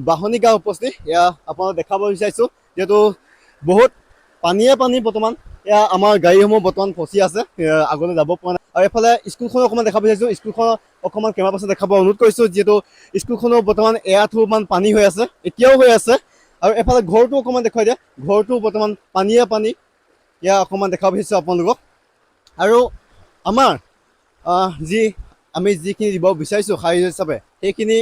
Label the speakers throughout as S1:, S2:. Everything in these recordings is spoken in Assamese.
S1: বাহনী গাঁও উপস্থিত এয়া আপোনালোক দেখাব বিচাৰিছোঁ যিহেতু বহুত পানীয়ে পানী বৰ্তমান এয়া আমাৰ গাড়ীসমূহ বৰ্তমান ফচি আছে আগলৈ যাব পৰা নাই আৰু এইফালে স্কুলখনো অকণমান দেখাব বিচাৰিছোঁ স্কুলখন অকণমান কেমেৰা পাৰ্চন দেখাব অনুৰোধ কৰিছোঁ যিহেতু স্কুলখনো বৰ্তমান এআঁঠুমান পানী হৈ আছে এতিয়াও হৈ আছে আৰু এফালে ঘৰটো অকণমান দেখুৱাই দিয়ে ঘৰটো বৰ্তমান পানীয়ে পানী এয়া অকণমান দেখাব বিচাৰিছোঁ আপোনালোকক আৰু আমাৰ যি আমি যিখিনি দিব বিচাৰিছোঁ সাহায্য হিচাপে সেইখিনি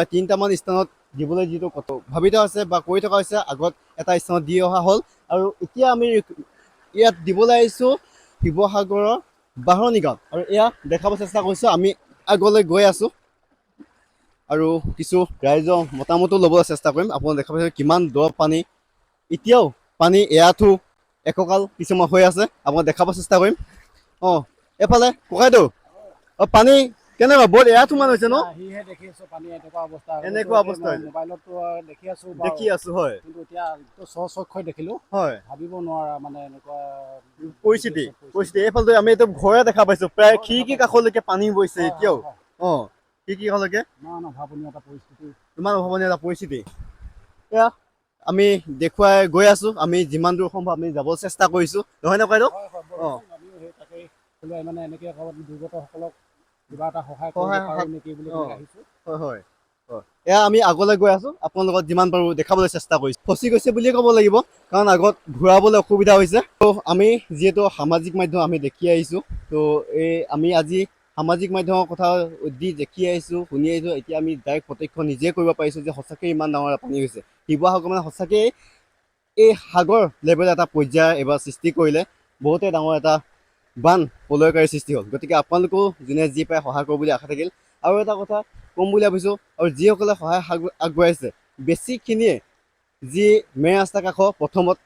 S1: তিনিটামান স্থানত দিবলৈ যিটো ভাবি থোৱা হৈছে বা কৰি থকা হৈছে আগত এটা স্থানত দি অহা হ'ল আৰু এতিয়া আমি ইয়াত দিবলৈ আহিছোঁ শিৱসাগৰৰ বাঢ়নি গাঁৱত আৰু এয়া দেখাব চেষ্টা কৰিছোঁ আমি আগলৈ গৈ আছোঁ আৰু কিছু ৰাইজৰ মতামতো ল'বলৈ চেষ্টা কৰিম আপোনালোকে দেখা পাইছে কিমান দ পানী এতিয়াও পানী এআঁঠু একঁকাল কিছুমান হৈ আছে আপোনাক দেখাব চেষ্টা কৰিম অঁ এইফালে ককাইদেউ পানী কেনেকুৱা বহুত এআঁঠু মান হৈছে ন
S2: আহিহে দেখি আছো পানী
S1: এনেকুৱা অৱস্থা
S2: মোবাইলতো
S1: দেখি আছো হয়
S2: কিন্তু এতিয়া স্বচক্ষুৰে দেখিলো
S1: হয়
S2: ভাবিব নোৱাৰা মানে এনেকুৱা
S1: পৰিস্থিতি এইফালে আমি এইটো ঘৰে দেখা পাইছো প্ৰায় খিৰিকী কাষলৈকে পানী বৈছে এতিয়াও অঁ খিৰিকী কাষলৈকে
S2: ইমান অভাৱনীয় এটা
S1: পৰিস্থিতি এয়া আমি দেখুৱাই গৈ আছো আমি যিমান দূৰ সম্ভৱ আমি যাব চেষ্টা কৰিছো নহয় নে ককাইদেউ অঁ
S2: মানে এনেকৈ দুৰ্গতসকলক কিবা এটা সহায় কৰিব পাৰোঁ নেকি বুলি আহিছোঁ
S1: হয় হয় এয়া আমি আগলৈ গৈ আছো আপোনালোকক যিমান পাৰোঁ দেখাবলৈ চেষ্টা কৰিছোঁ ফচি গৈছে বুলিয়ে ক'ব লাগিব কাৰণ আগত ঘূৰাবলৈ অসুবিধা হৈছে ত' আমি যিহেতু সামাজিক মাধ্যম আমি দেখি আহিছোঁ ত' আমি আজি সামাজিক মাধ্যমৰ কথা দি দেখি আহিছোঁ শুনি আহিছোঁ এতিয়া আমি ডাইৰেক্ট প্ৰত্যক্ষ নিজে কৰিব পাৰিছোঁ যে সঁচাকৈ ইমান ডাঙৰ পানী হৈছে শিৱসাগৰ মানে সঁচাকৈ এই সাগৰ লেভেল এটা পৰ্যায় এবাৰ সৃষ্টি কৰিলে বহুতে ডাঙৰ এটা বান প্ৰলয়কাৰী সৃষ্টি হ'ল গতিকে আপোনালোকেও যোনে যি পায় সহায় কৰিব বুলি আশা থাকিল আৰু এটা কথা ক'ম বুলি ভাবিছোঁ আৰু যিসকলে সহায় আগবঢ়াইছে বেছিখিনিয়ে যি মেইন ৰাস্তা কাষৰ প্ৰথমত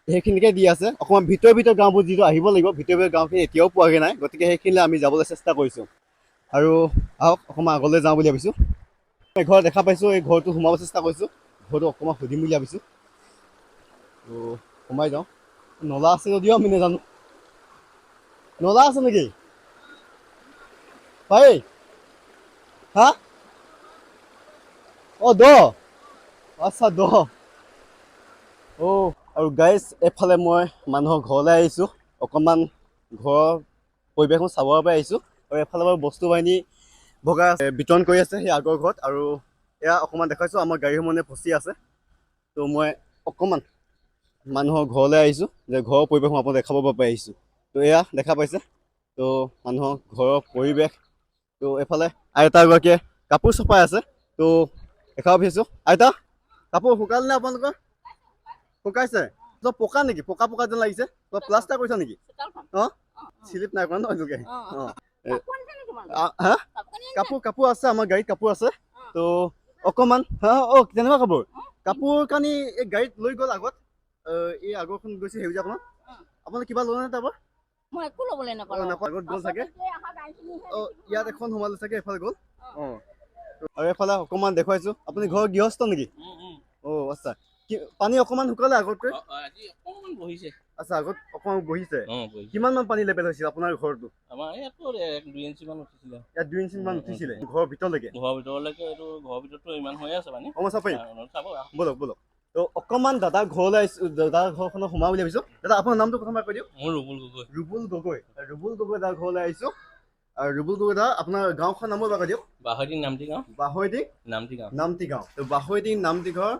S1: সেইখিনিকে দি আছে অকণমান ভিতৰ গাঁওবোৰ যিটো আহিব লাগিব ভিতৰ গাঁওখিনি এতিয়াও পোৱাগৈ নাই গতিকে সেইখিনিলৈ আমি যাবলৈ চেষ্টা কৰিছোঁ আৰু আহক অকণমান আগলৈ যাওঁ বুলি ভাবিছোঁ ঘৰ দেখা পাইছোঁ এই ঘৰটো সোমাব চেষ্টা কৰিছোঁ ঘৰটো অকণমান সুধিম বুলি ভাবিছোঁ ত' সোমাই যাওঁ নলা আছে যদিও আমি নাজানো নলা আছে নেকি পাৰি হা অঁ দ আচ্ছা দ আৰু গাইজ এফালে মই মানুহৰ ঘৰলৈ আহিছোঁ অকণমান ঘৰৰ পৰিৱেশখন চাবৰ বাবে আহিছোঁ আৰু এফালে বাৰু বস্তু বাহিনী ভগা বিতৰণ কৰি আছে সেই আগৰ ঘৰত আৰু এয়া অকণমান দেখাইছোঁ আমাৰ গাড়ীসমূহে ফচি আছে ত' মই অকণমান মানুহৰ ঘৰলৈ আহিছোঁ যে ঘৰৰ পৰিৱেশ মই আপোনাক দেখাব বাবে আহিছোঁ ত' এয়া দেখা পাইছে ত' মানুহৰ ঘৰৰ পৰিৱেশ ত' এইফালে আইতা এগৰাকীয়ে কাপোৰ চপাই আছে ত' দেখাব বিচাৰিছোঁ আইতা কাপোৰ শুকালে নে আপোনালোকৰ শুকাইছে তই পকা নেকি পকা যেন লাগিছে তই প্লাষ্টাৰ কৰিছ নেকি অঁ শ্লিপ নাই কৰা ন এনেকৈ অঁ হা কাপোৰ আছে আমাৰ গাড়ীত কাপোৰ আছে ত' অকণমান কেনেকুৱা কাপোৰ কানি এই গাড়ীত লৈ গ'ল আগত এই আগৰখন গৈছে সেউজীয়াখনত আপোনালোকে কিবা ল'লে নে তাৰপৰা
S3: মই একো ল'বলৈ নাপালোঁ
S1: আগত গ'ল চাগে ইয়াত এখন সোমালে চাগে এফালে গ'ল অঁ আৰু এফালে অকণমান দেখুৱাইছোঁ আপুনি ঘৰৰ গৃহস্থ নেকি আচ্ছা পানী অকণমান শুকালে আগতকৈ আচ্ছা আগত অকণমান বহিছে কিমান মান পানী লেভেল হৈছিল আপোনাৰ ঘৰটো
S4: আমাৰ ইয়াতো 1-2 ইঞ্চি মান উঠিছিলে
S1: ইয়াত 2 ইঞ্চি মান উঠিছিলে ঘৰৰ ভিতৰলৈকে
S4: এইটো ঘৰৰ ভিতৰতো ইমান হৈ আছে পানী
S1: চাব ব'লক ত' অকণমান দাদাৰ ঘৰলৈ আহিছোঁ দাদাৰ ঘৰখনত সোমাওঁ বুলি ভাবিছোঁ দাদা আপোনাৰ নামটো প্ৰথমবাৰ কৈ দিয়ক
S4: মোৰ ৰুবুল গগৈ
S1: দাদাৰ ঘৰলৈ আহিছোঁ আৰু ৰুবুল গগৈ দা আপোনাৰ গাঁওখন নামৰ বাগা দিয়ক
S4: বাহৈদিং নামটি গাঁও
S1: ত' বাহৈদিং নামটি ঘৰ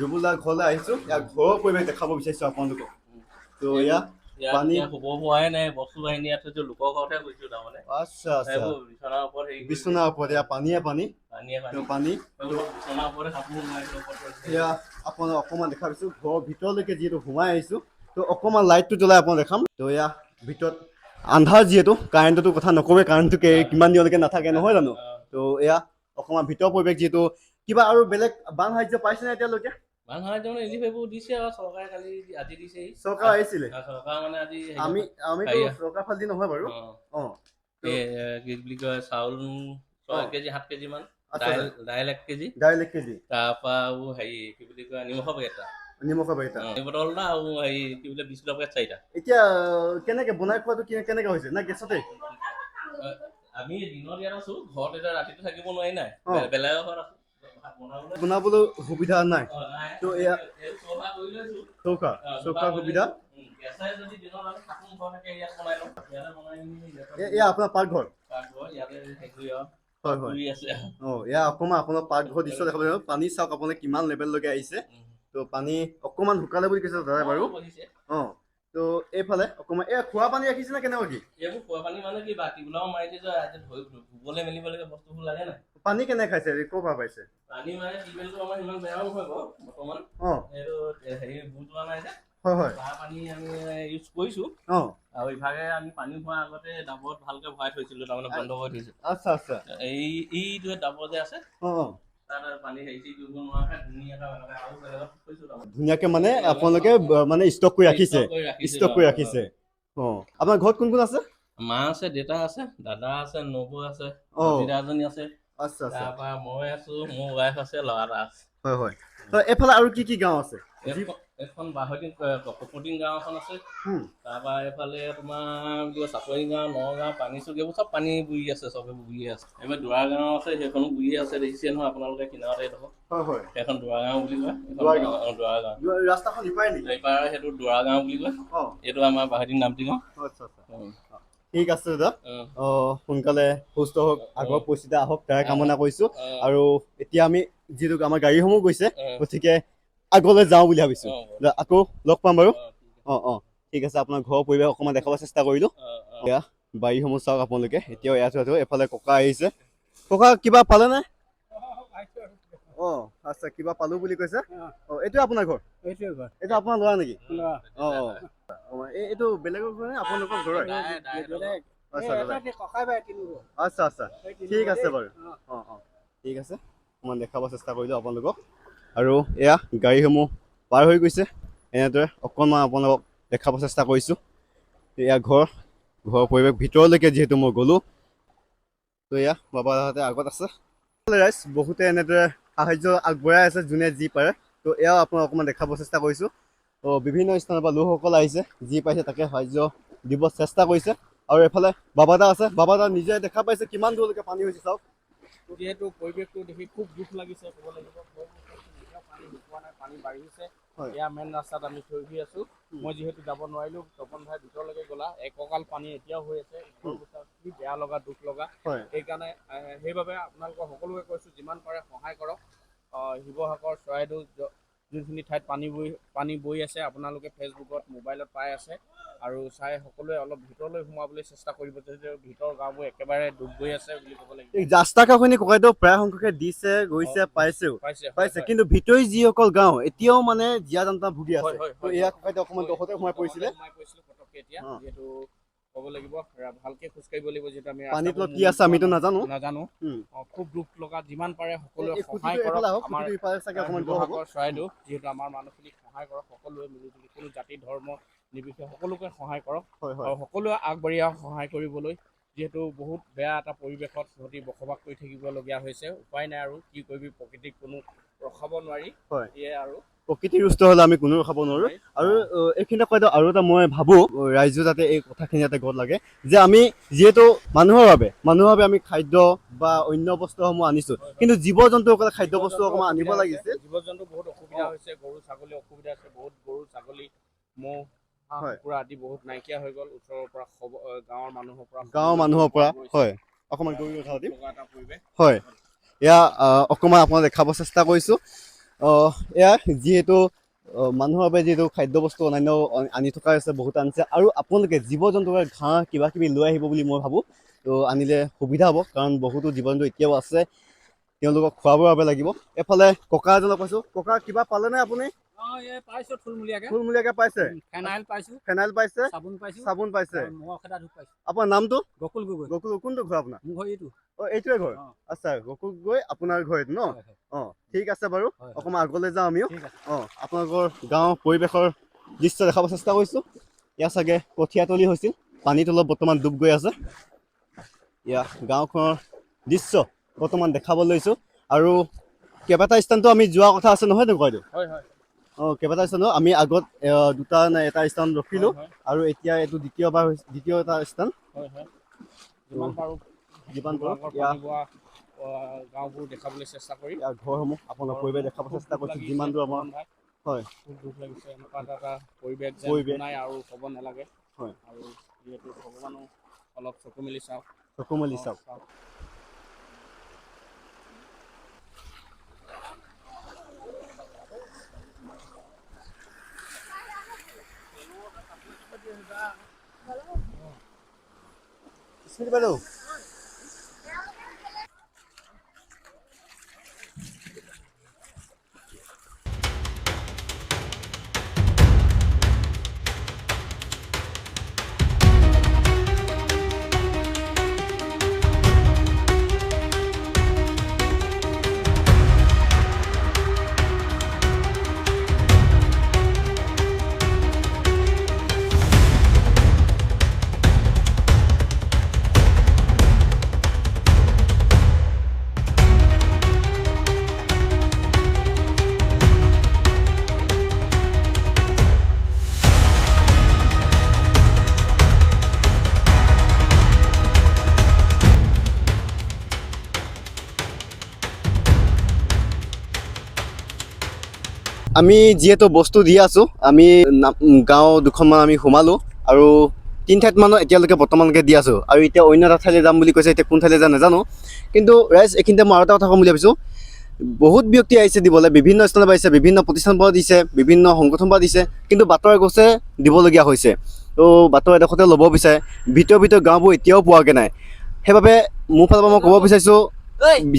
S1: ৰুবুল দাৰ ঘৰলৈ আহিছোঁ ইয়াৰ ঘৰৰ পৰিৱেশ দেখাব বিচাৰিছোঁ আপোনালোকক ত' এয়া পানী
S4: শুব পোৱাই নাই বস্তু বাহিনী ইয়াত থৈছোঁ লোকৰ ঘৰতহে গৈছোঁ তাৰমানে
S1: আচ্ছা বিচনাৰ ওপৰত এয়া পানী
S4: বিচনাৰ ওপৰতে কাপোৰ
S1: এয়া আপোনাক অকণমান দেখা পাইছোঁ ঘৰৰ ভিতৰলৈকে যিহেতু সোমাই আহিছোঁ ত' অকণমান লাইটটো জ্বলাই আপোনাক দেখাম ত' এয়া ভিতৰত আন্ধাৰ যিহেতু কাৰেণ্টটো কথা নকওঁৱে কাৰেণ্টটো কিমান দিনলৈকে নাথাকে নহয় জানো ত' এয়া অকণমান ভিতৰ পৰিৱেশ যিহেতু কিবা আৰু বেলেগ বান সাহাৰ্য পাইছেনে এতিয়ালৈকে
S4: বান সাহাৰ্য মানে ৰিলিফ দিছে আৰু চৰকাৰে কালি আজি দিছে
S1: চৰকাৰ আহিছিলে
S4: চৰকাৰ মানে আজি
S1: আমিতো চৰকাৰ ফালদি নহয় বাৰু
S4: কি বুলি কয় চাউল 6 কেজি 7 কেজি মান দাইল 1 কেজি তাৰপৰা আৰু হেৰি কি বুলি কয় নিমখৰ পেকেট এটা বটল এটা আৰু হেৰি কি বোলে বিস্কুটৰ পেকেট 4টা
S1: এতিয়া কেনেকে বনাই খোৱাটো কেনেকে হৈছে না গেছতে
S4: আমি দিনত ইয়াত আছো ঘৰত এতিয়া ৰাতিটো থাকিব নোৱাৰি নাই বেলেগৰ ঘৰত আছো ভাত বনাবলৈ
S1: বনাবলৈ সুবিধা নাই
S4: নাই
S1: তো এয়া
S4: এই চৌকা কৰি লৈছো
S1: চৌকা সুবিধা
S4: গেছে যদি দিনত আমি থাকোঁ ঘৰ থাকে ইয়াত বনাই লওঁ ইয়াতে বনাই মেলি
S1: এয়া আপোনাৰ পাকঘৰ
S4: পাকঘৰ ইয়াতে হেৰি আৰু
S1: হয়
S4: পুৰি আছে
S1: এয়া অকণমান আপোনাৰ পাকঘৰ দৃশ্য দেখা পাব পানী চাওক আপোনাৰ কিমান লেভেললৈকে আহিছে তো পানী অকণমান শুকালে বুলি কৈছে দাদাই বাৰু তো এইফালে অকণমান এয়া খোৱা পানী ৰাখিছে নে কেনেকুৱা কি
S4: এইবোৰ খোৱা পানী মানে কি বাতি বোলাও মাৰি দিছে ধুবলৈ মেলিবলৈকে বস্তুবোৰ লাগে নাই
S1: পানী কেনে খাইছে ক'ৰ পৰা পাইছে
S4: পানী মানে টিউবেলটো আমাৰ ইমান বেয়াও নহয় বাৰু বৰ্তমান এইটো হেৰি বুজ লোৱা নাই যে
S1: হয়
S4: তাৰ পানী আমি ইউজ কৰিছোঁ আৰু ইভাগে আমি পানী খোৱাৰ আগতে ডাবত ভালকে ভৰাই থৈছিলোঁ তাৰমানে বন্ধ কৰি থৈছোঁ
S1: আচ্ছা
S4: এইটোৱে ডাবৰ যে আছে তাত পানী হেৰি কৰিব নোৱাৰাকে
S1: ধুনীয়াকে মানে আপোনালোকে মানে ষ্টক কৰি ৰাখিছে আপোনাৰ ঘৰত কোন কোন আছে
S4: মা আছে দেউতা আছে দাদা আছে নবৌ আছে দাদাজনী আছে তাৰপৰা মই আছো মোৰ ৱাইফ আছে ল'ৰা এটা আছে
S1: হয় এইফালে আৰু কি কি গাঁও আছে
S4: এখন বাহতিং কপতিং গাঁও এখন আছে তাৰপৰা এইফালে তোমাৰ চাপৰি গাঁও নগাঁও পানীচুক এইবোৰ চব পানী বুৰি আছে চবে বুৰিয়ে আছে এইবাৰ দুৱাৰ গাঁও আছে সেইখনো বুৰিয়ে আছে দেখিছে নহয় আপোনালোকে কিনাৰতে দেখক সেইখন দুৱাৰ গাঁও বুলি কয় দুৱাৰ গাঁও
S1: ৰাস্তাখন ইপাৰে নেকি
S4: এইবাৰ সেইটো দুৱাৰ গাঁও বুলি কয় এইটো আমাৰ বাহতিং নামটি গাঁও
S1: ঠিক আছে দাদা সোনকালে সুস্থ হওক আগৰ পৰিস্থিতি আহক তাৰে কামনা কৰিছো আৰু এতিয়া আমি যিটো আমাৰ গাড়ীসমূহ গৈছে গতিকে আগলৈ যাওঁ বুলি ভাবিছো আকৌ লগ পাম বাৰু ঠিক আছে আপোনাৰ ঘৰৰ পৰিৱেশ অকণমান দেখাব চেষ্টা কৰিলো এয়া বাৰীসমূহ চাওক আপোনালোকে এতিয়াও ইয়াত এফালে ককা আহিছে ককা কিবা পালে নে আচ্ছা কিবা পালো বুলি কৈছে এইটোৱে আপোনাৰ ঘৰ এইটো আপোনাৰ ল'ৰা নেকি এইটো বেলেগৰ ঘৰ নে আপোনালোকৰ ঘৰৰ আচ্ছা ঠিক আছে বাৰু ঠিক আছে অকণমান দেখাব চেষ্টা কৰিলোঁ আপোনালোকক আৰু এয়া গাড়ীসমূহ পাৰ হৈ গৈছে এনেদৰে অকণমান আপোনালোকক দেখাব চেষ্টা কৰিছোঁ এয়া ঘৰৰ পৰিৱেশ ভিতৰলৈকে যিহেতু মই গ'লোঁ তো এয়া বাবাহঁতে আগত আছে ৰাইজ বহুতে এনেদৰে সাহাৰ্য আগবঢ়াই আছে যোনে যি পাৰে তো এয়াও আপোনাক অকণমান দেখাব চেষ্টা কৰিছোঁ বিভিন্ন স্থানৰ পৰা লোকসকল আহিছে যি পাইছে তাকে সাহাৰ্য দিব চেষ্টা কৰিছে আৰু এফালে বাবাদা আছে বাবাদা নিজে দেখা পাইছে কিমান দূৰলৈকে পানী হৈছে চাওক
S2: যিহেতু পৰিৱেশটো দেখি খুব দুখ লাগিছে ক'ব লাগিব পানী শুকোৱা নাই পানী বাঢ়িছে এয়া মেইন ৰাস্তাত আমি থৈ দি আছোঁ মই যিহেতু যাব নোৱাৰিলোঁ তপন ভাই ভিতৰলৈকে গ'লা এককাল পানী এতিয়াও হৈ আছে কি বেয়া লগা দুখ লগা সেইকাৰণে সেইবাবে আপোনালোকক সকলোকে কৈছোঁ যিমান পাৰে সহায় কৰক শিৱসাগৰ চৰাইদেউ যোনখিনি ঠাইত পানী বৈ আছে আপোনালোকে ফেচবুকত মোবাইলত পাই আছে আৰু চাই সকলোৱে অলপ ভিতৰলৈ সোমাবলৈ চেষ্টা কৰিব যে ভিতৰৰ গাঁওবোৰ একেবাৰে ডুব গৈ আছে বুলি ক'ব লাগিব
S1: ৰাস্তা কাষখিনি ককাইদেউ প্ৰায় সংখ্যকে দিছে গৈছে পাইছে কিন্তু ভিতৰি যিসকল গাঁও এতিয়াও মানে জীয়া জনতা ভুগি আছে এয়া ককাইদেউ অকণমান দহতে সোমাই পৰিছিলে
S2: পটককে এতিয়া যিহেতু ক'ব লাগিব ভালকে খোজকাঢ়িব লাগিব যিহেতু আমি
S1: পানীত কি আছে আমিতো নাজানো
S2: খুব দুখ লগা যিমান পাৰে সকলোৱে সহায় কৰক আমাৰ শিৱসাগৰ চৰাইদেউ যিহেতু আমাৰ মানুহখিনিক সহায় কৰক সকলোৱে মিলিজুলি কোনো জাতি ধৰ্ম নিৰ্বিশেষে সকলোকে সহায় কৰক আৰু সকলোৱে আগবাঢ়ি সহায় কৰিবলৈ যিহেতু বহুত বেয়া এটা পৰিৱেশত সিহঁতি বসবাস কৰি থাকিবলগীয়া হৈছে উপায় নাই আৰু কি কৰিবি প্ৰকৃতিক কোনো ৰখাব নোৱাৰি সেয়াই আৰু
S1: প্ৰকৃতি ৰুষ্ট হ'লে আমি কোনো ৰখাব নোৱাৰো আৰু এইখিনি কয়তো আৰু এটা মই ভাবোঁ ৰাইজে যাতে এই কথাখিনি যাতে গত লাগে যে আমি যিহেতু মানুহৰ বাবে আমি খাদ্য বা অন্য বস্তুসমূহ আনিছোঁ কিন্তু জীৱ জন্তুসকলে খাদ্য বস্তু অকণমান আনিব লাগিছিল
S2: জীৱ জন্তু বহুত অসুবিধা হৈছে গৰু ছাগলী অসুবিধা হৈছে বহুত গৰু ছাগলী ম'হ হাঁহ কুকুৰা আদি বহুত নাইকিয়া হৈ গ'ল ওচৰৰ পৰা গাঁৱৰ মানুহৰ পৰা
S1: হয় অকণমান গৰু কথা পাতিম হয় এয়া অকণমান আপোনাক দেখাব চেষ্টা কৰিছোঁ এয়া যিহেতু মানুহৰ বাবে যিহেতু খাদ্য বস্তু অন্যান্য আনি থকা হৈছে বহুত আনিছে আৰু আপোনালোকে জীৱ জন্তুৰ ঘাঁহ কিবা কিবি লৈ আহিব বুলি মই ভাবোঁ তো আনিলে সুবিধা হ'ব কাৰণ বহুতো জীৱ জন্তু এতিয়াও আছে তেওঁলোকক খোৱাবৰ বাবে লাগিব এফালে ককা এজনক পাইছোঁ ককা কিবা পালেনে আপুনি থুলমূলীয়াকৈ পাইছে ফেনাইল পাইছে চাবোন পাইছে আপোনাৰ নামটো
S2: গকুল গগৈ
S1: কোনটো ঘৰ আপোনাৰ
S2: মোৰ ঘৰ এইটো
S1: এইটোৱে ঘৰ আচ্ছা গকুল গগৈ আপোনাৰ ঘৰ এইটো ন ঠিক আছে বাৰু অকণমান আগলৈ যাওঁ আমিও আপোনালোকৰ গাঁৱৰ পৰিৱেশৰ দৃশ্য দেখাব চেষ্টা কৰিছোঁ ইয়াত চাগে কঠীয়াতলি হৈছিল পানীত অলপ বৰ্তমান ডুব গৈ আছে ইয়াত গাঁওখনৰ দৃশ্য বৰ্তমান দেখাব লৈছোঁ আৰু কেইবাটা স্থানতো আমি যোৱা কথা আছে নহয় জানো কয়তো কেইবাটা স্থানো আমি আগত দুটা নে এটা স্থান ৰখিলোঁ আৰু এতিয়া এইটো দ্বিতীয় এটা স্থান যিমান পাৰোঁ
S2: গাঁওবোৰ দেখাবলৈ চেষ্টা কৰিম।
S1: ইয়াৰ ঘৰসমূহ আপোনাৰ পৰিৱেশ দেখাব চেষ্টা কৰিছোঁ যিমান দূৰ আমাৰ হয়
S2: খুব দুখ লাগিছে এনেকুৱা এটা পৰিৱেশ যেন নাই আৰু ক'ব নালাগে।
S1: হয়
S2: আৰু যিহেতু ভগৱানো অলপ চকু মেলি চাওক।
S1: চকু মেলি চাওক। স্মৃতি বাইদেউ আমি যিহেতু বস্তু দি আছোঁ আমি গাঁও দুখনমান আমি সোমালোঁ আৰু 3 ঠাইত মানৰ এতিয়ালৈকে বৰ্তমানলৈকে দি আছোঁ আৰু এতিয়া অন্য এটা ঠাইলৈ যাম বুলি কৈছে এতিয়া কোন ঠাইলৈ যাম নাজানো কিন্তু ৰাইজ এইখিনিতে মই আৰু এটা কথা ক'ম বুলি ভাবিছোঁ বহুত ব্যক্তি আহিছে দিবলৈ বিভিন্ন স্থানৰ পৰা আহিছে বিভিন্ন প্ৰতিষ্ঠানৰ পৰা দিছে বিভিন্ন সংগঠনৰ পৰা দিছে কিন্তু বাটৰ এগছে দিবলগীয়া হৈছে তো বাটৰ এডোখৰতে ল'ব বিচাৰে ভিতৰ গাঁওবোৰ এতিয়াও পোৱাগৈ নাই সেইবাবে মোৰ ফালৰ পৰা মই ক'ব বিচাৰিছোঁ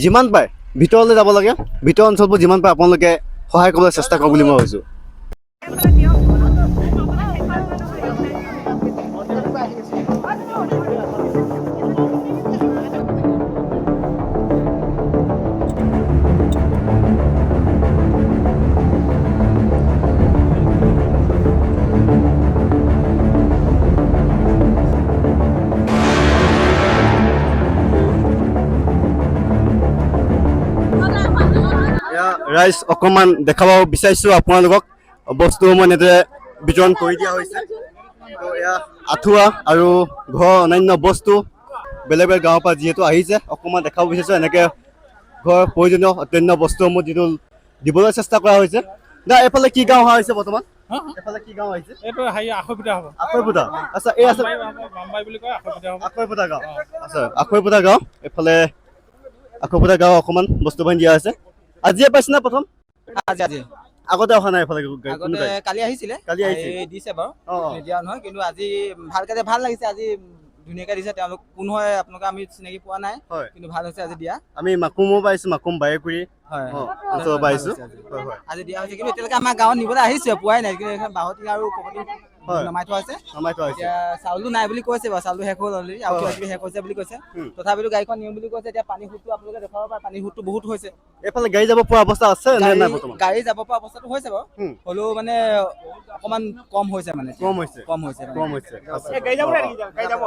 S1: যিমান পাৰে ভিতৰলৈ যাব লাগে ভিতৰ অঞ্চলবোৰ যিমান পাৰে আপোনালোকে সহায় কৰিবলৈ চেষ্টা কৰক বুলি মই ভাবিছোঁ ৰাইজ অকণমান দেখাব বিচাৰিছোঁ আপোনালোকক বস্তুসমূহ এনেদৰে বিতৰণ কৰি দিয়া হৈছে তো এয়া আঁঠুৱা আৰু ঘৰৰ অন্যান্য বস্তু বেলেগ বেলেগ গাঁৱৰ পৰা যিহেতু আহিছে অকণমান দেখাব বিচাৰিছোঁ এনেকৈ ঘৰৰ প্ৰয়োজনীয় অন্যান্য বস্তুসমূহ যিটো দিবলৈ চেষ্টা কৰা হৈছে দা এইফালে কি গাঁও অহা হৈছে বৰ্তমান এইফালে কি গাঁও আহিছে
S2: এইটো আখৈপুতা হ'ব
S1: আখৈপুতা আচ্ছা এই আছে
S2: বাম্বাই বুলি কয়
S1: আখৈপুতা গাঁও আচ্ছা আখৈপুতা গাঁও এইফালে আখৈপুতা গাঁও অকণমান বস্তু বাহিনী দিয়া হৈছে আজিয়ে পাইছে না প্ৰথম
S5: আজি
S1: আগতে অহা নাই এইফালে
S5: আগতে কালি আহিছিলে দিছে বাৰু নিদিয়া নহয় কিন্তু আজি ভালকে ভাল লাগিছে আজি ধুনীয়াকে দিছে তেওঁলোক কোন হয় আপোনালোকে আমি চিনাকি পোৱা নাই কিন্তু ভাল হৈছে আজি দিয়া
S1: আমি মাকুমো পাইছো মাকুম বায়েকুৰি অঞ্চল পাইছো
S5: আজি দিয়া হৈছে কিন্তু এতিয়ালৈকে আমাৰ গাঁৱত নিবলৈ আহিছে পোৱাই নাই কিন্তু বাহতি আৰু কবটি নমাই থোৱা আছে এতিয়া চাউলটো নাই বুলি কৈছে বাৰু চাউলটো শেষ হ'ল অলৰেডি আৰু কিবা কিবি শেষ হৈছে বুলি কৈছে তথাপিতো গাড়ীখন নিয়ম বুলি কৈছে এতিয়া পানী সুতটো আপোনালোকে দেখাব পাৰে পানী সুতটো বহুত হৈছে
S1: এইফালে গাড়ী যাব পৰা অৱস্থা আছে নে নাই বৰ্তমান
S5: গাড়ী যাব পৰা অৱস্থাটো হৈছে বাৰু হ'লেও মানে অকমান কম হৈছে মানে
S2: গাড়ী যাব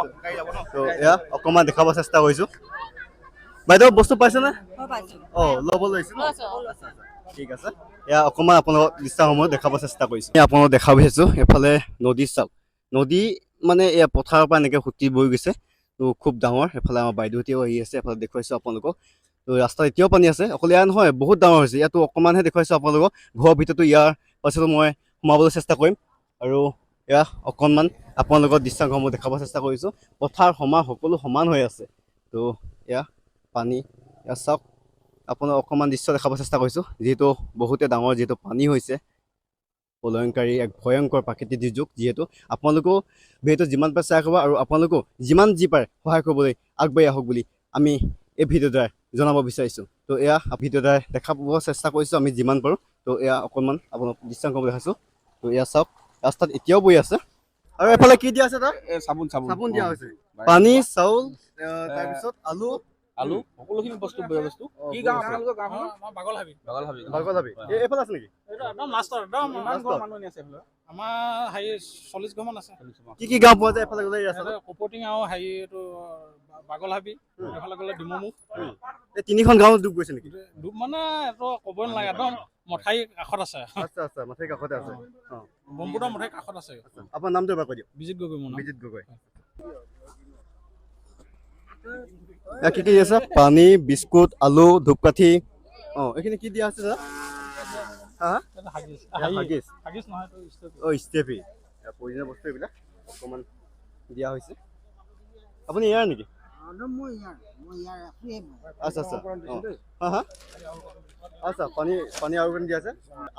S1: তো এয়া অকণমান দেখাব চেষ্টা কৰিছোঁ বাইদেউ বস্তু পাইছেনে ল'ব লৈছে ঠিক আছে এয়া অকণমান আপোনালোকক দৃশ্যসমূহ দেখাব চেষ্টা কৰিছোঁ আপোনালোকক দেখাব বিচাৰিছোঁ এফালে নদী চাওক নদী মানে এয়া পথাৰৰ পৰা এনেকৈ সুঁতি বৈ গৈছে তো খুব ডাঙৰ এফালে আমাৰ বাইদেউহঁতেও আহি আছে এফালে দেখুৱাইছোঁ আপোনালোকক তো ৰাস্তাত এতিয়াও পানী আছে অকল ইয়াৰ নহয় বহুত ডাঙৰ হৈছে ইয়াতো অকণমানহে দেখুৱাইছোঁ আপোনালোকক ঘৰৰ ভিতৰতো ইয়াৰ পাছতো মই সোমাবলৈ চেষ্টা কৰিম আৰু এয়া অকণমান আপোনালোকৰ দৃশ্যসমূহ দেখাব চেষ্টা কৰিছোঁ পথাৰ সকলো সমান হৈ আছে তো এয়া পানী এয়া চাওক আপোনাক অকণমান দৃশ্য দেখাব চেষ্টা কৰিছোঁ যিহেতু বহুতে ডাঙৰ যিহেতু পানী হৈছে প্ৰলয়ংকাৰী এক ভয়ংকৰ প্ৰাকৃতিক দুৰ্যোগ যিহেতু আপোনালোকেও ভিডিঅ'টো যিমান পাৰে শ্বেয়াৰ কৰিব আৰু আপোনালোকেও যিমান যি পাৰে সহায় কৰিবলৈ আগবাঢ়ি আহক বুলি আমি এই ভিডিঅ'ৰ দ্বাৰা জনাব বিচাৰিছোঁ তো এয়া ভিডিঅ'ৰ দ্বাৰা দেখাব চেষ্টা কৰিছোঁ আমি যিমান পাৰোঁ তো এয়া অকণমান আপোনাক দৃশ্যাংশ দেখাইছোঁ তো এয়া চাওক ৰাস্তাত এতিয়াও বৈ আছে আৰু এফালে কি দিয়া আছে তাত চাবোন দিয়া হৈছে পানী চাউল তাৰপিছত আলু
S2: সকলোখিনি বস্তু কি গাঁও আপোনালোকৰ গাঁওখন বাগলহাবি
S1: এইফালে আছে নেকি
S2: একদম লাষ্টৰ একদম মানুহ আছে আমাৰ 40 ঘৰমান আছে
S1: কি গাঁও পোৱা যায় এফালে গ'লে
S2: কপটিং আৰু এইটো বাগলহাবি এফালে গ'লে ডিমমুখ
S1: এই তিনিখন গাঁও ডুব গৈছে নেকি
S2: ডুব মানে এইটো ক'বই নালাগে একদম মথাই কাষত আছে
S1: আচ্ছা মথাই কাষতে আছে
S2: ব্ৰহ্মপুত্ৰ মথাই কাষত আছে
S1: আপোনাৰ নামটো এবাৰ কৈ দিয়ক
S2: বিজিত গগৈ
S1: বিজিত গগৈ কি কি আছে পানী বিস্কুট আলু ধূপকাঠি এইখিনি কি দিয়া আছে দাদা হাগিছ ষ্টেফি প্ৰয়োজনীয় বস্তু এইবিলাক অকণমান দিয়া হৈছে আপুনি ইয়াৰ নেকি আচ্ছা আচ্ছা আচ্ছা পানী আৰু দিয়া আছে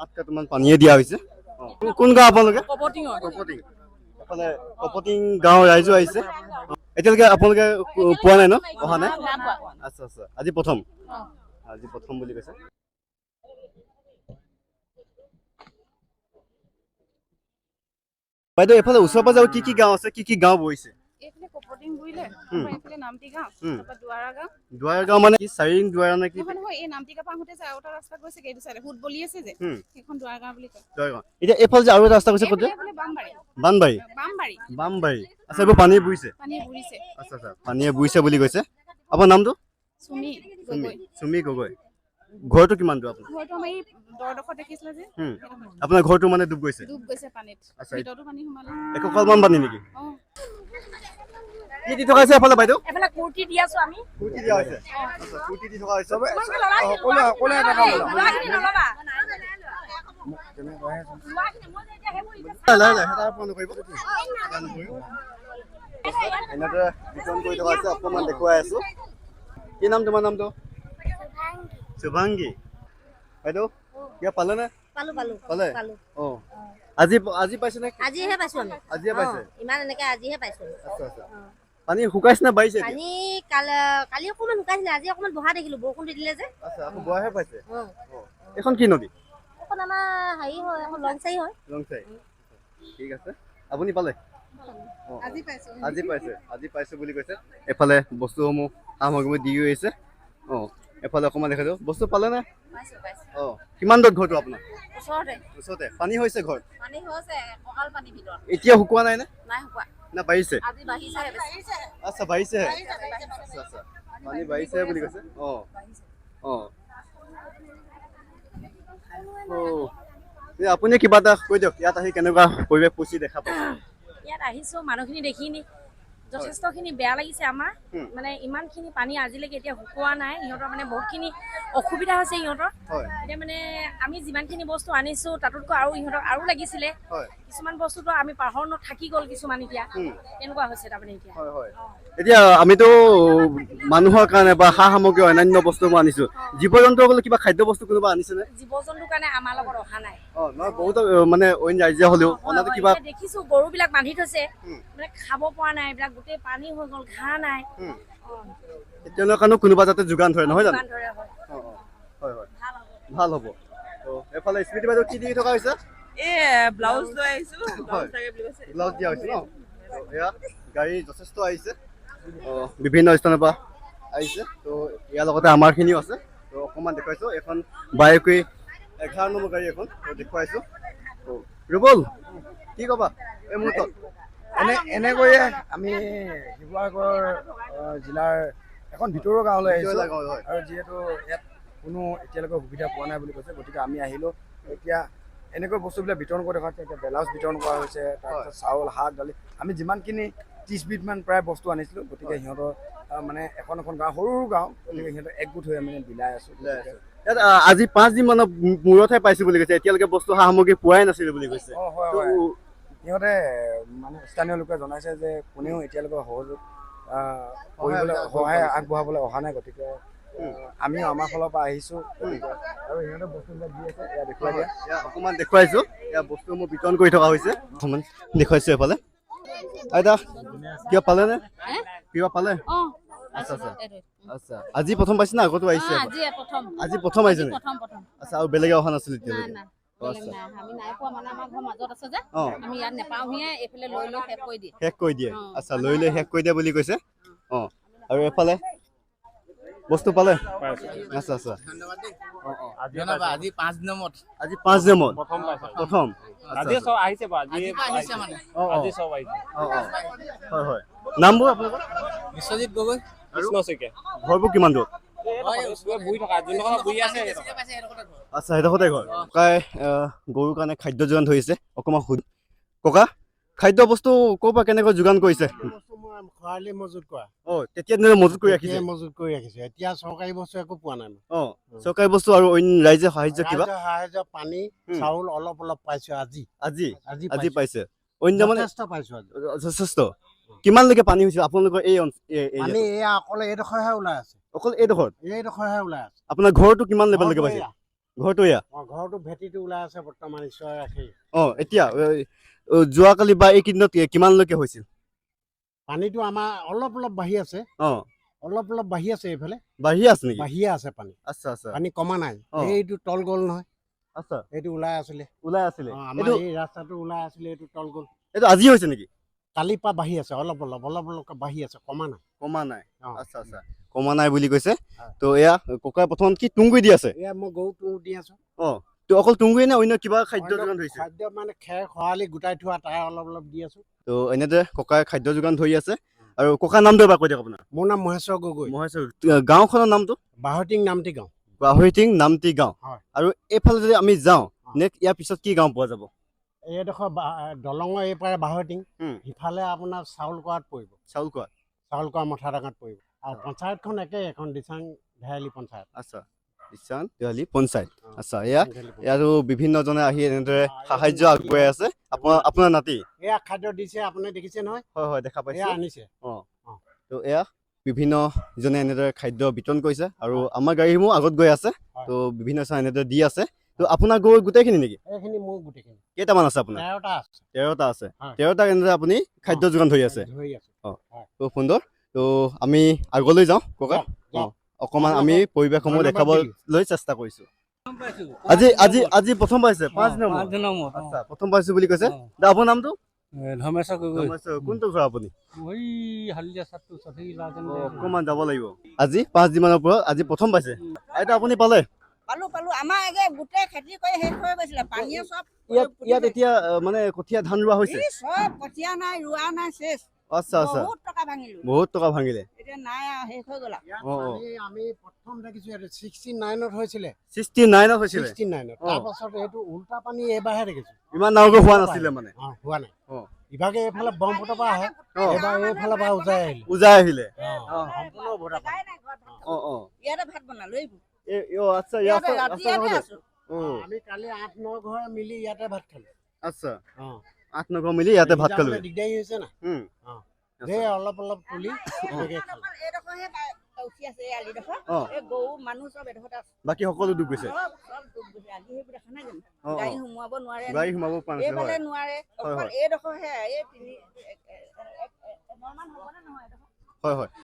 S1: 8 কাৰ্টুনমান পানীয়ে দিয়া হৈছে কোন গাঁও আপোনালোকে এফালে কপটিং গাঁৱৰ ৰাইজো আহিছে এতিয়ালৈকে আপোনালোকে পোৱা নাই ন অহা নাই আচ্ছা আচ্ছা আজি প্ৰথম বুলি কৈছে বাইদেউ এফালে ওচৰে পাজৰে কি গাঁও আছে কি গাঁও বহিছে
S6: এইফালে কপটিং বুইলে এইফালে নামটি গাঁও তাৰপৰা
S1: দুৱাৰা গাঁও মানে কি চাৰিং দুৱাৰা নে কি
S6: নহয় এই নামটি গাঁও আহোঁতে যে আৰু এটা ৰাস্তা গৈছে এইটো চাইডে ফুটবলি আছে যে সেইখন দুৱাৰা গাঁও বুলি কয়
S1: দুৱাৰা গাঁও এতিয়া এইফালে যে আৰু এটা ৰাস্তা গৈছে ক'ত বামবাৰী আচ্ছা এইবোৰ পানী বুইছে আচ্ছা আচ্ছা পানীয়ে বুইছে বুলি কৈছে আপোনাৰ নামটো চুমি গগৈ ঘৰটো কিমান দূৰ আপোনাৰ
S6: ঘৰটো আমাৰ এই দৰডোখৰ দেখিছিলে যে
S1: আপোনাৰ ঘৰটো মানে ডুব গৈছে
S6: পানীত ভিতৰতো পানী সোমালে
S1: এককালমান পানী নেকি কি দি থকা হৈছে এফালে বাইদেউ
S3: এফালে কুৰ্তি দি আছো আমি
S1: কুৰ্তি দিয়া হৈছে আচ্ছা কুৰ্তি দি থকা হৈছে
S3: সকলোৱে এটা কাম নল'বা
S1: এনেদৰে বিতৰণ কৰি থকা হৈছে অকণমান দেখুৱাই আছো কি নাম তোমাৰ নামটো শুভাংগী বাইদেউ কিবা পালেনে পালে আজি পাইছে নে
S7: আজিহে পাইছো আমি
S1: আজিহে পাইছে
S7: ইমান এনেকে আজিহে পাইছো
S1: আচ্ছা আচ্ছা পানী শুকাইছে নে বাঢ়িছে
S7: পানী কালি অকণমান শুকাইছিলে আজি অকণমান বহা দেখিলো বৰষুণ দি দিলে যে
S1: আচ্ছা আকৌ বহাহে পাইছে এখন কি নদী
S7: এখন আমাৰ হেৰি হয় এখন লংচাই হয়
S1: ঠিক আছে আপুনি পালে আজি পাইছে বুলি কৈছে এফালে বস্তুসমূহ সামগ্ৰী দি আহিছে এফালে অকণমান দেখাই দিওঁ বস্তু পালে নে কিমান দূৰত ঘৰটো আপোনাৰ ওচৰতে পানী হৈছে ঘৰত এতিয়া শুকোৱা নাই নে না বাঢ়িছে আচ্ছা বাঢ়িছেহে আচ্ছা পানী বাঢ়িছেহে বুলি কৈছে আপুনি কিবা এটা কৈ দিয়ক ইয়াত আহি কেনেকুৱা পৰিৱেশ পুচি দেখা পাইছে
S3: ইয়াত আহিছো মানুহখিনি দেখিনি যথেষ্টখিনি বেয়া লাগিছে আমাৰ মানে ইমানখিনি পানী আজিলৈকে এতিয়া শুকোৱা নাই সিহঁতৰ মানে বহুতখিনি অসুবিধা হৈছে সিহঁতৰ এতিয়া মানে আমি যিমানখিনি বস্তু আনিছো তাতোতকৈ আৰু ইহঁতক আৰু লাগিছিলে কিছুমান বস্তুটো আমি পাহৰ থাকি গ'ল কিছুমান এতিয়া এনেকুৱা হৈছে তাৰমানে
S1: এতিয়া আমিতো মানুহৰ কাৰণে বা সা সামগ্ৰী অন্যান্য বস্তুবোৰ আনিছো জীৱ জন্তুসকলে কিবা খাদ্য বস্তু কোনোবা আনিছেনে
S3: জীৱ জন্তুৰ কাৰণে আমাৰ লগত অহা নাই
S1: বহুত মানে অইন ৰাজ্য হ'লেও অনাটো কিবা
S3: দেখিছো গৰুবিলাক বান্ধি থৈছে মানে খাব পৰা নাই এইবিলাক গোটেই পানী হৈ গ'ল ঘাঁহ নাই
S1: তেওঁলোকৰ কাৰণেও কোনোবা যাতে যোগান ধৰে নহয় জানো ভাল হ'ব এফালে স্মৃতি বাইদেউ কি দি থকা হৈছে
S6: ব্লাউজ লৈ আহিছো
S1: ব্লাউজ দিয়া হৈছে ন এয়া গাড়ী যথেষ্ট আহিছে বিভিন্ন স্থানৰ পৰা আহিছে তো ইয়াৰ লগতে আমাৰখিনিও আছে তো অকণমান দেখুৱাইছোঁ এখন বাইকুই 11 নম্বৰ গাড়ী এখন দেখুৱাইছোঁ ৰুবল কি ক'বা এই মুহূৰ্তত
S8: এনেকৈয়ে আমি শিৱসাগৰ জিলাৰ এখন ভিতৰুৱা গাঁৱলৈ আহিছোঁ আৰু যিহেতু ইয়াত কোনো এতিয়ালৈকে সুবিধা পোৱা নাই বুলি কৈছে গতিকে আমি আহিলোঁ এতিয়া এনেকৈ বস্তুবিলাক বিতৰণ কৰি দেখা এতিয়া ব্লাউজ বিতৰণ কৰা হৈছে তাৰপিছত চাউল শাক দালি আমি যিমানখিনি 30 বিধমান প্ৰায় বস্তু আনিছিলোঁ গতিকে সিহঁতৰ মানে এখন গাঁও সৰু গাঁও গতিকে সিহঁতৰ একগোট হৈ আমি বিলাই আছোঁ
S1: আজি 5 দিন মানৰ মূৰতহে পাইছোঁ বুলি কৈছে এতিয়ালৈকে বস্তু সা সামগ্ৰী পোৱাই নাছিলে বুলি কৈছে
S8: সিহঁতে মানে স্থানীয় লোকে জনাইছে যে কোনেও এতিয়ালৈকে সহযোগ কৰিবলৈ সহায় আগবঢ়াবলৈ অহা নাই গতিকে আমিও আমাৰ ফালৰ পৰা আহিছোঁ আৰু সিহঁতে বস্তুবিলাক দি আছে এয়া দেখুৱাই দিয়া
S1: অকণমান দেখুৱাইছোঁ এয়া বস্তুসমূহ বিতৰণ কৰি থকা হৈছে অকণমান দেখুৱাইছোঁ এফালে আইতা কিবা পালেনে কিবা পালে আচ্ছা আচ্ছা আচ্ছা আজি প্ৰথম পাইছে না আগতো আহিছে আজি প্ৰথম আহিছে আচ্ছা আৰু বেলেগে অহা নাছিল এতিয়ালৈকে শেষ কৰি দিয়ে আচ্ছা লৈ শেষ কৰি দিয়ে বুলি কৈছে আৰু এফালে বস্তু পালে আচ্ছা আচ্ছা
S2: আজি 5 দিনৰ মূৰত
S1: আজি 5 দিনৰ মূৰত প্ৰথম
S2: আজি সব আহিছে আজি সব আহিছে
S1: হয় নামবোৰ আপোনালোকৰ
S2: বিশ্বজিৎ গগৈ কৃষ্ণ শইকীয়া
S1: ঘৰবোৰ কিমান দূৰত আচ্ছা সেইডোখৰতে ঘৰ ককাই গৰুৰ কাৰণে খাদ্য যোগান ধৰিছে অকণমান সুধ ককা খাদ্য বস্তু ক'ৰ পৰা কেনেকৈ যোগান কৰিছে
S9: খৰালি মজুত কৰা
S1: তেতিয়া দিনে মজুত কৰি ৰাখিছে
S9: মজুত কৰি ৰাখিছে এতিয়া চৰকাৰী বস্তু একো পোৱা নাই
S1: চৰকাৰী বস্তু আৰু অইন ৰাইজে সাহায্য কিবা
S9: সাহায্য পানী চাউল অলপ অলপ পাইছো
S1: আজি পাইছে অন্য মানে
S9: যথেষ্ট পাইছো আজি
S1: যথেষ্ট কিমানলৈকে পানী হৈছে আপোনালোকৰ এই
S9: পানী এয়া অকল এইডোখৰহে ওলাই আছে
S1: অকল এইডোখৰহে
S9: ওলাই আছে
S1: আপোনাৰ ঘৰটো কিমান লেভেললৈকে পাইছে ঘৰটো এয়া
S9: ঘৰটো ভেটিটো ওলাই আছে বৰ্তমান ঈশ্বৰে ৰাখি
S1: এতিয়া যোৱাকালি বা এইকেইদিনত কিমানলৈকে হৈছিল
S9: পানীটো আমাৰ অলপ অলপ বাঢ়ি আছে অলপ অলপ বাঢ়ি আছে এইফালে
S1: বাঢ়ি আছে নেকি
S9: বাঢ়িয়ে আছে পানী পানী কমা নাই এইটো তল গ'ল নহয় এইটো ওলাই আছিলে আমাৰ এই ৰাস্তাটো ওলাই আছিলে এইটো তল গ'ল
S1: এইটো আজি হৈছে নেকি
S9: কালিৰ পৰা বাঢ়ি আছে অলপ অলপকৈ বাঢ়ি আছে কমা নাই
S1: কমা নাই বুলি কৈছে তো এয়া ককাই প্ৰথম কি তুংগুৰি দি আছে
S9: এয়া মই গৰু তুঁহ দি আছো
S1: তো অকল তুংগুৰি নে অন্য কিবা খাদ্য যোগান ধৰিছে
S9: খাদ্য মানে খেৰ খৰালি গোটাই থোৱা তাৰ অলপ অলপ দি আছো
S1: তো এনেদৰে ককাই খাদ্য যোগান ধৰি আছে আৰু ককাৰ নামটো এবাৰ কৈ দিয়ক আপোনাৰ
S9: মোৰ নাম মহেশ্বৰ গগৈ
S1: গাঁওখনৰ নামটো
S9: বাহটিং নামটি গাঁও
S1: নামটি গাঁও আৰু এইফালে যদি আমি যাওঁ নেক্সট ইয়াৰ পিছত কি গাঁও পোৱা যাব
S9: এইডোখৰ দলঙৰ এইপাৰে বাহটিং সিফালে আপোনাৰ চাউল কোৱাত পৰিব চাউল কোৱা মথাডাঙাত পৰিব আৰু পঞ্চায়তখন একেই এখন দিচাং ভেৰালি পঞ্চায়ত
S1: দিচাং ভেৰালি পঞ্চায়ত ইয়াতো বিভিন্নজনে আহি এনেদৰে সাহায্য আগবঢ়াই আছে আপোনাৰ নাতি
S9: এয়া খাদ্য দিছে আপুনি দেখিছে নহয়
S1: হয় দেখা পাইছে
S9: আনিছে
S1: তো এয়া বিভিন্নজনে এনেদৰে খাদ্য বিতৰণ কৰিছে আৰু আমাৰ গাড়ীসমূহ আগত গৈ আছে তো বিভিন্ন এনেদৰে দি আছে তো আপোনাৰ গৰু গোটেইখিনি নেকি
S9: এইখিনি মোৰ গোটেইখিনি
S1: কেইটামান আছে আপোনাৰ 13টা আছে 13টা এনেদৰে আপুনি খাদ্য যোগান ধৰি আছে খুব সুন্দৰ তো আমি আগলৈ যাওঁ ককা অকণমান আমি পৰিৱেশসমূহ দেখাবলৈ চেষ্টা কৰিছোঁ আজি প্ৰথম পাইছে 5 নম্বৰ প্ৰথম পাইছো বুলি কৈছে আপোনাৰ নামটো কোনটো ঘৰ আপুনি অকণমান যাব লাগিব আজি 5 দিনৰ পৰা আজি প্ৰথম পাইছে আইতা আপুনি পালে
S6: পালো আমাৰ একে গোটেই খেতি কৰি শেষ হৈ গৈছিলে পানীয়ে চব
S1: ইয়াত এতিয়া মানে কঠীয়া ধান ৰোৱা হৈছে
S6: চব কঠীয়া নাই ৰোৱা নাই শেষ
S1: বহুত টকা ভাঙিলে
S6: এতিয়া নাই শেষ হৈ গ'ল
S9: আমি প্ৰথম দেখিছো 69ত হৈছিলে
S1: 69ত হৈছিলে
S9: তাৰ পাছত এইটো উল্টা পানী এইবাৰহে দেখিছো
S1: ইমান ডাঙৰকৈ হোৱা নাছিলে মানে
S9: হোৱা নাই ইভাগে এইফালে ব্ৰহ্মপুত্ৰৰ পৰা আহে এবাৰ এইফালে পৰা
S1: উজাই আহিলে
S6: ইয়াতে ভাত বনালো
S1: আচ্ছা
S9: আমি কালি 8-9 ঘৰ মিলি ইয়াতে ভাত খালো
S1: আচ্ছা 8-9 ঘৰ মিলি ইয়াতে ভাত খালো
S9: দিগদাৰি হৈছে না অলপ অলপ তুলি
S1: বাকী সকলো ডুব গৈছে
S6: গাড়ী সোমাব নোৱাৰে
S1: হয়